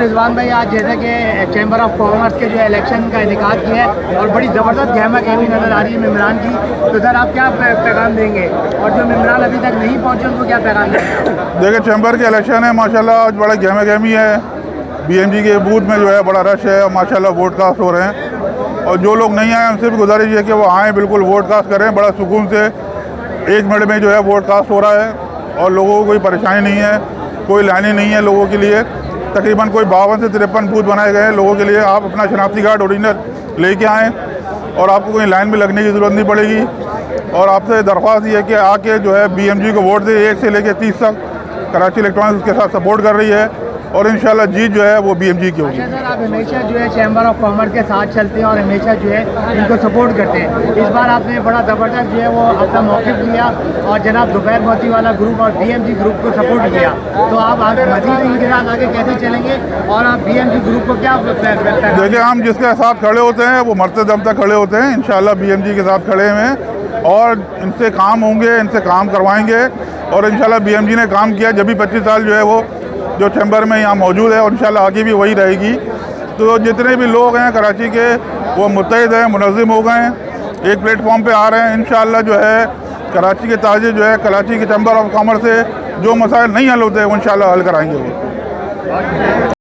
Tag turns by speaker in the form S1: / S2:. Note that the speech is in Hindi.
S1: रिजवान भाई, आज जैसे कि चैम्बर ऑफ कॉमर्स के जो इलेक्शन का इनेकाद किया है और बड़ी ज़बरदस्त गहमा गहमी नज़र आ रही है मेम्बरान की, तो सर आप क्या पैगाम देंगे, और जो मेम्बरान अभी तक नहीं पहुँचे उनको क्या पैगाम देंगे?
S2: देखिए, चैम्बर के इलेक्शन है, माशाल्लाह आज बड़ा गहमा गहमी है। BMG के बूथ में जो है बड़ा रश है और माशाल्लाह वोट कास्ट हो रहे हैं। और जो लोग नहीं आए उनसे भी गुजारिश है कि वो आएँ, बिल्कुल वोट कास्ट करें। बड़ा सुकून से 1 मिनट में जो है वोट कास्ट हो रहा है और लोगों को कोई परेशानी नहीं है, कोई लाइनें नहीं है लोगों के लिए। तकरीबन कोई 52 से 53 बूथ बनाए गए हैं लोगों के लिए। आप अपना शनाख्ती कार्ड ओरिजिनल लेके आएँ और आपको कोई लाइन में लगने की ज़रूरत नहीं पड़ेगी। और आपसे दरख्वास्त ये है कि आके जो है BMG को वोट दे। 1 से लेकर 30 तक कराची इलेक्ट्रॉनिक्स उसके साथ सपोर्ट कर रही है और इंशाल्लाह जीत जो है वो BMG की होगी।
S1: अच्छा सर, आप हमेशा जो है चैम्बर ऑफ कॉमर्स के साथ चलते हैं और हमेशा जो है इनको सपोर्ट करते हैं। इस बार आपने बड़ा ज़बरदस्त जो है वो अपना मौक़िफ़ लिया और जनाब दोपहर मोती वाला ग्रुप और BMG ग्रुप को सपोर्ट किया, तो आप मज़ीद इनके साथ आगे कैसे चलेंगे और आप BMG ग्रुप को क्या?
S2: देखिए, हम जिसके साथ खड़े होते हैं वो मरते दम तक खड़े होते हैं। इंशाल्लाह BMG के साथ खड़े हैं और इनसे काम होंगे, इनसे काम करवाएंगे। और इंशाल्लाह BMG ने काम किया जब भी 25 साल जो है वो जो चैम्बर में यहाँ मौजूद है और इंशाल्लाह आगे भी वही रहेगी। तो जितने भी लोग हैं कराची के वो मुत्तहिद हैं, मुनज़्ज़िम हो गए हैं, एक प्लेटफॉर्म पे आ रहे हैं। इंशाल्लाह जो है कराची के ताजे जो है कराची के चैम्बर ऑफ कॉमर्स से जो मसाइल नहीं हल होते हैं वो इंशाल्लाह हल कराएंगे वो।